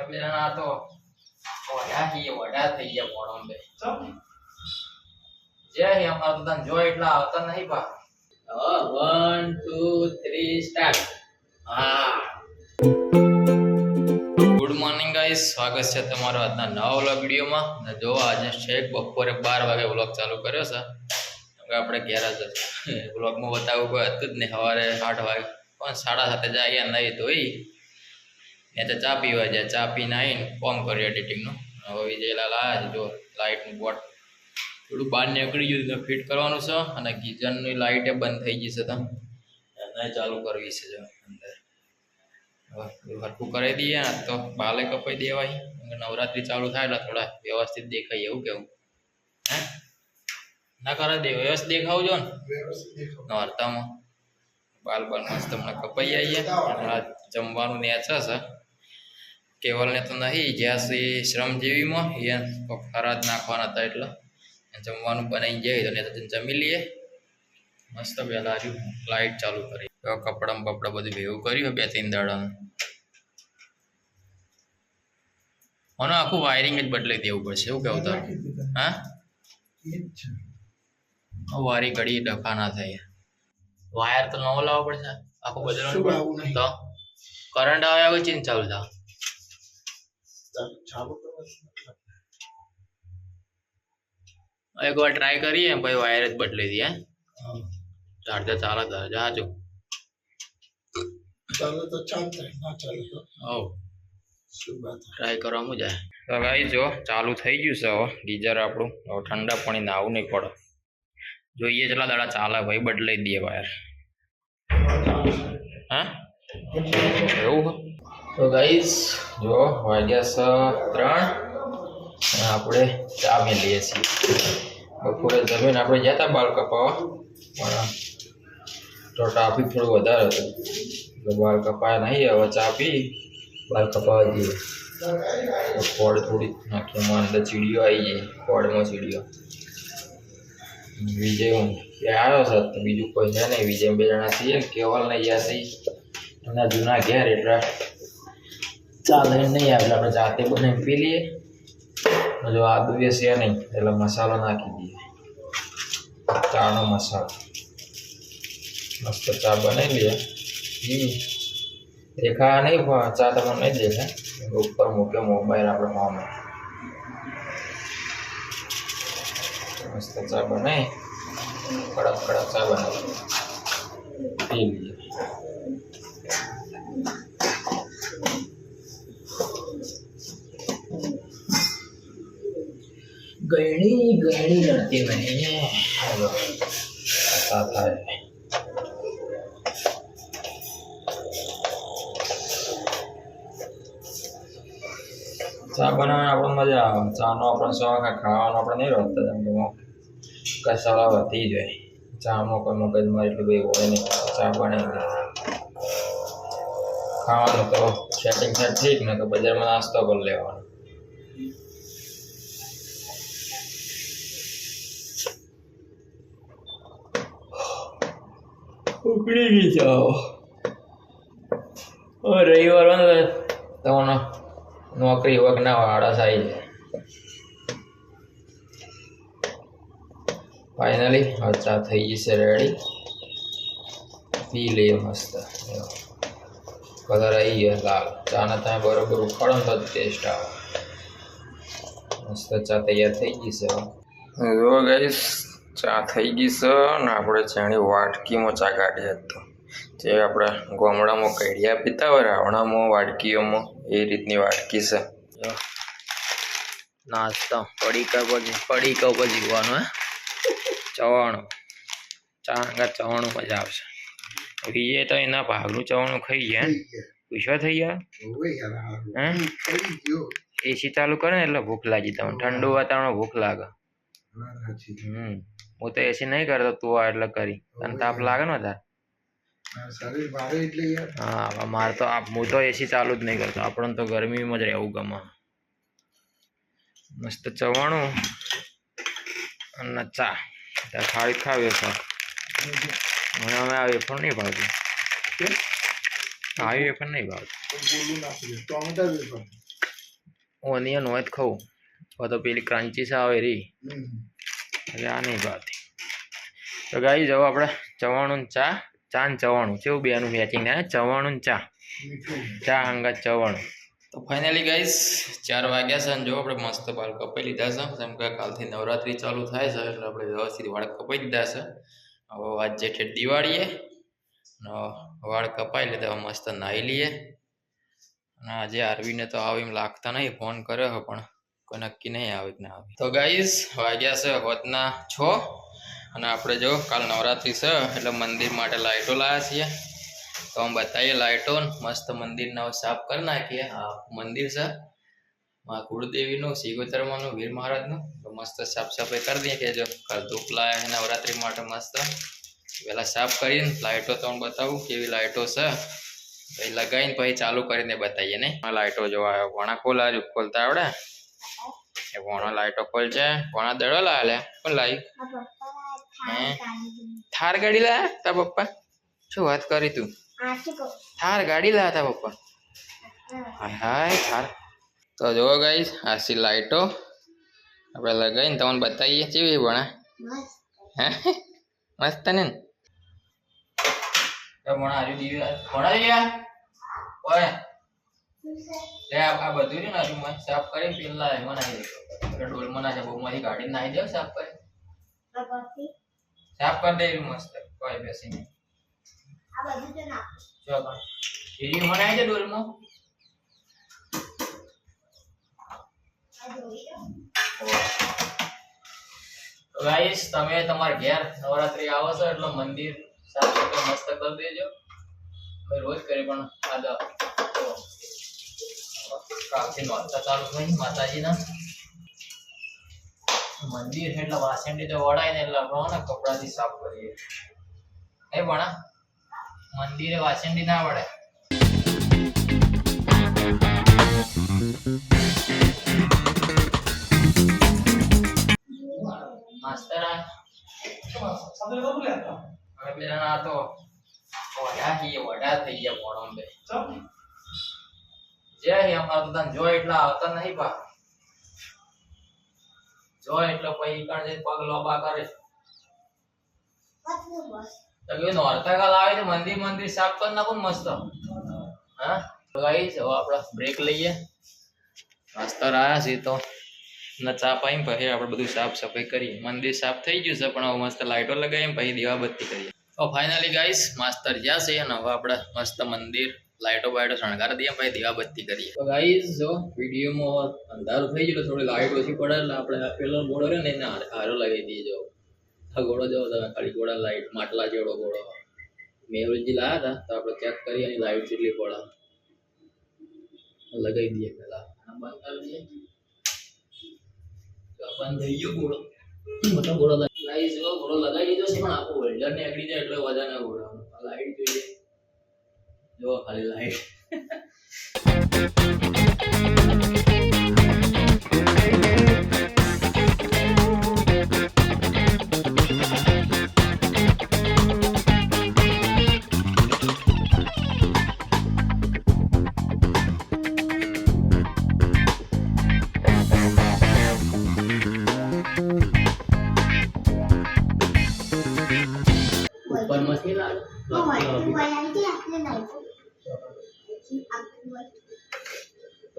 બેના તો વડા હી વડા થઈ ગયા મોણો બે જે હી અમાર તો તન જો એટલા આવતા નહીં પા 1 2 3 સ્ટાર્ટ હા ગુડ મોર્નિંગ ગાઈસ સ્વાગત છે તમારો આજના નવા વ્લોગ વિડિયોમાં ને જો આજે શેક બપોરે 12 વાગે વ્લોગ ચાલુ કર્યો છે હવે આપણે ઘેર જ વ્લોગમાં બતાવું કોઈ હતું જ નહીં સવારે 8 વાગે પણ 7:30 જાગ્યા નહીં ધોઈ ને તો ચા પીવા જાય ચા પીને આવીને ફોન કર્યો એડિટિંગનું હવે વિજયલાલ આવ્યા છે જો લાઇટનું બોટ થોડું બહાર નીકળી ગયું ફિટ કરવાનું છે અને કિચનની લાઇટે બંધ થઈ ગઈ છે તો એને ચાલુ કરવી છે જો અંદર હવે હરખું કરી દઈએ ને તો બાલે કપાઈ દેવાય નવરાત્રી ચાલુ થાય એટલે થોડા વ્યવસ્થિત દેખાય એવું કેવું હે ના કરે દે વ્યવસ્થિત દેખાવું જો ને નોરતામાં બાલ બાલ મસ્ત તમને કપાઈ આવીએ અને જમવાનું નેચા છે કેવલને તો નહીં જ્યાં સુધી શ્રમજીવીમાં એ ખરાજ નાખવાના હતા એટલે જમવાનું બનાવી જાય તો ને તો જમી લઈએ મસ્ત વહેલા રહ્યું લાઇટ ચાલુ કરી કપડાં બપડા બધું ભેગું કર્યું 2-3 દાડાનું મને આખું વાયરિંગ જ બદલાઈ દેવું પડશે એવું કેવું તાર હા વારી ઘડી ડખા ના થાય વાયર તો નવો લાવવો પડશે આખું બદલવાનું તો કરંટ આવે હવે ચીન ચાલુ થાય એક વાર ટ્રાય કરીએ પછી વાયર જ બદલી દઈએ ચાર્જર ચાલે જાજો ચાલે તો ચાલતા ના ચાલે તો ઓ શું વાત ટ્રાય કરવામાં જાય તો ગાઈસ જો ચાલુ થઈ ગયું છે હવે ગીઝર આપણું હવે ઠંડા પાણી નાવું નહીં પડે જોઈએ કેટલા દાડા ચાલે ભાઈ બદલાઈ દઈએ વાયર હા એવું તો ગાઈસ જો વાગ્યા છે 3 આપણે ચા મેલીએ છીએ બપોરે જમીન આપણે ગયા હતા બાલ કપાવા પણ તો ટ્રાફિક થોડું વધારે હતું એટલે બાલ કપાયા નહીં હવે ચા પી બાલ કપાવા જઈએ ખોડ થોડી નાખી એમાં અંદર ચીડીઓ આવી જાય ખોડમાં ચીડીઓ વિજય હું આવ્યો છે તો બીજું કોઈ છે નહીં વિજય 2 જણા છીએ ને કેવલ ને યાસી એમના જૂના ઘેર એટલે ચા લઈને નહીં આવે આપણે જાતે બનાવીને પી લઈએ જો આદુ છે નહીં એટલે મસાલો નાખી દઈએ ચાનો મસાલો મસ્ત ચા બનાવી લઈએ દેખા નહીં ચા તમને નહીં દેખાય ઉપર મૂકે મોબાઈલ આપણે મામે મસ્ત ચા બનાવી કડક કડક ચા બનાવી પી લઈએ ગણી નડતી નહીં હાલો ચા થાય ચા બનાવવાની આપણે મજા આવે ચાનો આપણે શોખ ખાવાનો આપણે નહીં રોકતા જેમ કે કસાલા વધી જાય ચામાં કોઈ મગજમાં એટલી બધી હોય નહીં ચા બનાવી દે ખાવાનું તો સેટિંગ થાય ઠીક ને તો બજારમાં નાસ્તો કરી લેવાનો ઉકળી ગઈ જાઓ રવિવાર તમને નોકરી વખ ના આળસ આવી જાય ફાઇનલી હવે ચા થઈ જશે રેડી પી લઈએ મસ્ત કલર આવી ગયો લાલ ચાને તમે બરોબર ઉખાડો ને તો ટેસ્ટ આવે મસ્ત ચા તૈયાર થઈ ગઈ છે જો ગાઈસ ચા થઈ ગઈ છે ને આપણે ચાણી વાટકીમાં ચા કાઢી હતો જે આપણે ગામડામાં કઢિયા પીતા હોય રાવણામાં વાટકીઓમાં એ રીતની વાટકી છે નાસ્તો પડીકા પર જીવવાનું ચવાણું ચા ચવાણું મજા આવશે એ તો એના ભાગનું ચવાણું ખાઈ ગયા પૂછવા થઈ ગયા હે એસી ચાલુ કરે ને એટલે ભૂખ લાગી તમને ઠંડુ વાતાવરણ ભૂખ લાગે હું તો એસી નહીં કરતો તું આ એટલે કરી તને તાપ લાગે ને તાર હા મારે તો હું તો એસી ચાલુ જ નહીં કરતો આપણને તો ગરમીમાં જ રહેવું ગમે મસ્ત ચવાણું અને ચા ત્યાં ખાવી ખાવ્યો સર મને અમે આ વેફર નહીં ભાવતું આવી વેફર નહીં ભાવતું ઓનિયન હોય તો ખાઉં તો પેલી ક્રન્ચીસ આવે રી એટલે આ નહીં ભાવતી. તો ગાઈ જાઓ આપણે ચવાણું ને ચા ને ચવાણું કેવું બેનું મેચિંગ ને ચવાણું ને ચા હંગા ચવાણું. તો ફાઇનલી ગાઈસ 4 વાગ્યા છે અને જો આપણે મસ્ત વાળ કપાઈ લીધા છે. જેમ કે કાલથી નવરાત્રિ ચાલુ થાય છે એટલે આપણે વ્યવસ્થિત વાળ કપાઈ દીધા છે. હવે આજ જે ઠેઠ દિવાળીએ વાળ કપાઈ લીધા, મસ્ત નાહી લઈએ. અને આજે આરવીને તો આવે એમ લાગતા નહીં, ફોન કર્યો છે પણ કોઈ નક્કી નહીં આવે કે ના આવે. તો ગાઈસ વાગ્યા છે હોતના 6 અને આપણે જો કાલ નવરાત્રિ છે એટલે મંદિર માટે લાઇટો લાવ્યા છીએ. તો हम बताइए लाइटो मस्त मंदिर ना साफ कर नाखिए. हाँ मंदिर से माँ कुलदेवी नु सिगोतरमा नु वीर महाराज नु तो मस्त साफ सफाई कर दिए कि जो कल धूप लाया है नवरात्रि माटे मस्त पहला साफ कर लाइटो तो बताऊँ केवी लाइटो से भाई लगाई पी चालू कर बताइए ने. लाइटो जो आयो वणा खोला खोलता आवड़े ए वणा लाइटो खोल जाए वणा दड़ो लाया कौन लाई थार गाड़ी लाया ता पप्पा शू बात करी तू थार गाड़ी लाया था पप्पा. हाय हाय थार. तो जो गाइस आसी लाइटो આપણે લગાવીને તમને બતાવીએ કેવી ભણા હે મસ્ત ને તો ભણા આરી દીવી ભણા યા ઓય લે આ બધું ને આરી મસ્ત સાફ કરી પેલા એમાં નાખી દે ડોલ માં નાખે બહુમાંથી ગાડી નાખી દે સાફ કરી સાફ કરી દે મસ્ત કોઈ બેસીને આ બધું તો નાખ જો પણ એરી મનાઈ દે ડોલ માં તો ગાઈસ તમે તમાર ઘેર નવરાત્રી આવો છો એટલે મંદિર સાફ સફાઈ મસ્ત કરી દેજો. અમે રોજ કરી પણ આદા તો કાલથી નોરતા ચાલુ થઈ માતાજીના મંદિર એટલે વાસંડી તો વડાય ને એટલે આપણે કપડાથી સાફ કરીએ એ ભણા મંદિરે વાસંડી ના વડે. मास्टर मेरा तो वड़ा ही वड़ा થઈ ગયા મોણો બે જે અમાર તો જો એટલા આવતા નહીં પા જો એટલો પઈ કણ જે પગ લોબા કરે તો કે નોરતા કાલ આવે તો મંદિર સાફ કર નાખો મસ્ત. હા તો ગાઈસ હવે આપણે બ્રેક લઈએ. માસ્ટર આયા છે તો ના ચા પાઈને પછી આપણે બધું સાફ સફાઈ કરીએ. મંદિર સાફ થઈ ગયું છે પણ હવે મસ્ત લાઇટો લગાવીને પછી દીવાબત્તી કરીએ. તો ફાઇનલી ગાઈસ માસ્ટર જ્યાં છે અને હવે આપણે મસ્ત મંદિર લાઇટો બાઇટો શણગારી દઈએ પછી દીવાબત્તી કરીએ. તો ગાઈસ જો વિડીયોમાં અંધારું થઈ ગયું થોડી લાઇટ ઓછી પડે એટલે આપણે પેલો ગોળો રહ્યો ને એને હારો લગાવી દઈએ. જો આ ગોળો જો તમે ખાલી ગોળા લાઇટ માટલા જેવડો ગોળો મેહુલજી લાયા હતા તો આપણે ચેક કરીએ એની લાઇટ કેટલી પડે લગાવી દઈએ. પેલા બંધ કરી દઈએ બંધ થઈ ગયો ગોળો મોટો ગોળો ગાઈસ જો ગોળો લગાવી દીધો છે પણ આખો હોલ્ડર ને આગળી જાય એટલે વજન ના ગોળો લાઈટ જોઈએ જો ખાલી લાઈટ.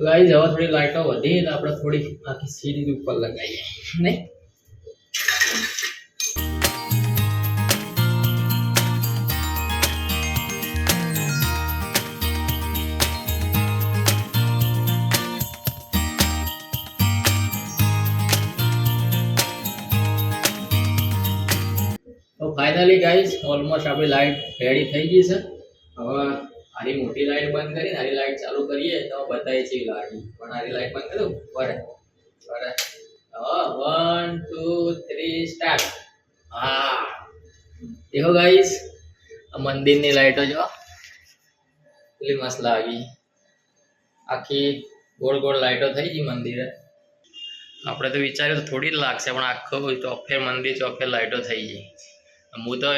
गाइस હવે થોડી લાઈટો વધી એટલે આપણે થોડી આખી સીડી ઉપર લગાવીએ નહીં. તો ફાઇનલી ગાઈસ ઓલમોસ્ટ આપણી લાઈટ રેડી થઈ ગઈ છે. હવે આરી મોટી લાઈટ બંધ કરીને આરી લાઈટ ચાલુ કરીએ તો બતાવીએ છે લાઈટ પણ આરી લાઈટ બંધ કરું બરે બરે. 1 2 3 સ્ટાર્ટ. હા देखो गाइस આ મંદિરની લાઈટો જો કેટલી મસ્ત લાગી. આખી ગોળ ગોળ લાઈટો થઈ ગઈ મંદિરે. આપણે તો વિચાર્યું તો થોડી જ લાગશે પણ આખું ચોફેર મંદિર ચોફેર લાઈટો થઈ ગઈ. હું તો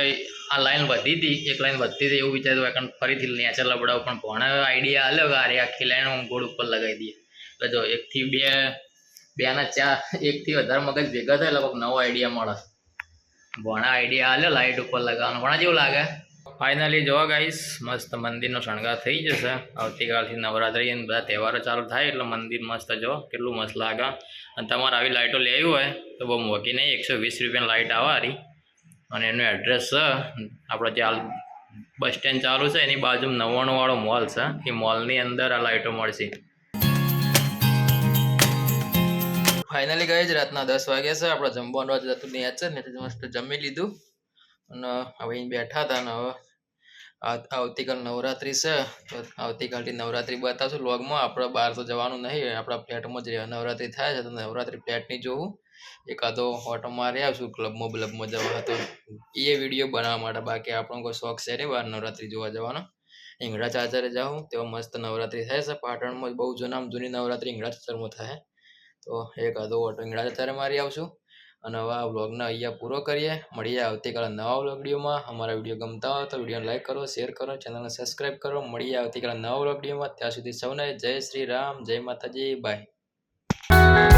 આ લાઈન વધી હતી એક લાઈન વધતી હતી એવું વિચાર્યું કારણ ફરીથી નેચર લબડાવું પણ ભણે આઈડિયા આલ્યો કે અરે આખી લાઈન હું ગોળ ઉપર લગાવી દઈએ એટલે જો 1 થી 2 2 ના 4 1 થી વધારે મગજ ભેગા થાય એટલે કોઈક નવો આઈડિયા મળે. ભણા આઈડિયા આલ્યો લાઇટ ઉપર લગાવવાનો. ભણા જેવું લાગે? ફાઇનલી જોવા ગાઈસ મસ્ત મંદિરનો શણગાર થઈ જશે. આવતીકાલથી નવરાત્રી અને બધા તહેવારો ચાલુ થાય એટલે મંદિર મસ્ત જો કેટલું મસ્ત લાગે. અને તમારે આવી લાઇટો લેવી હોય તો બહુ મોંઘી નહીં, 120 રૂપિયાની લાઇટ આવે હારી. અને એનું એડ્રેસ છે આપણો જે બસ સ્ટેન્ડ ચાલુ છે એની બાજુમાં 99 વાળો મોલ છે. એ મોલની અંદર આ લાઇટો મળશે. ફાઇનલી ગઈ જ રાતના 10 વાગ્યા છે. આપણે જમવાનું જ હતું નહીં છે ને મસ્ત જમી લીધું અને હવે અહીં બેઠા હતા. ને હવે આવતીકાલ નવરાત્રી છે તો આવતીકાલથી નવરાત્રી બતાવશું વ્લોગમાં. આપણે બહાર તો જવાનું નહીં, આપણા ફ્લેટમાં જ નવરાત્રી થાય છે તો નવરાત્રી ફ્લેટની જોવું. એકાદો ઓટો મારી આવશું ક્લબમાં જવા હતો એ વિડીયો બનાવવા માટે. બાકી આપણો કોઈ શોખ છે નહીં બહાર નવરાત્રી જોવા જવાનો. હિંગળા ચાચરે જાઉં તેઓ મસ્ત નવરાત્રી થાય છે પાટણમાં. બહુ જૂની નવરાત્રી હિંગળા ચાચરમાં થાય. તો એકાદો ઓટો હિંગળા ચાચરે મારી આવશું. અને હવે આ વ્લોગને અહીંયા પૂરો કરીએ. મળીએ આવતીકાલે નવા વ્લોગ વિડીયોમાં. અમારા વિડીયો ગમતા હોય તો વિડીયોને લાઈક કરો, શેર કરો, ચેનલને સબસ્ક્રાઈબ કરો. મળીએ આવતીકાલે નવા વ્લોગ વિડીયોમાં. ત્યાં સુધી સૌને જય શ્રી રામ, જય માતાજી, બાય.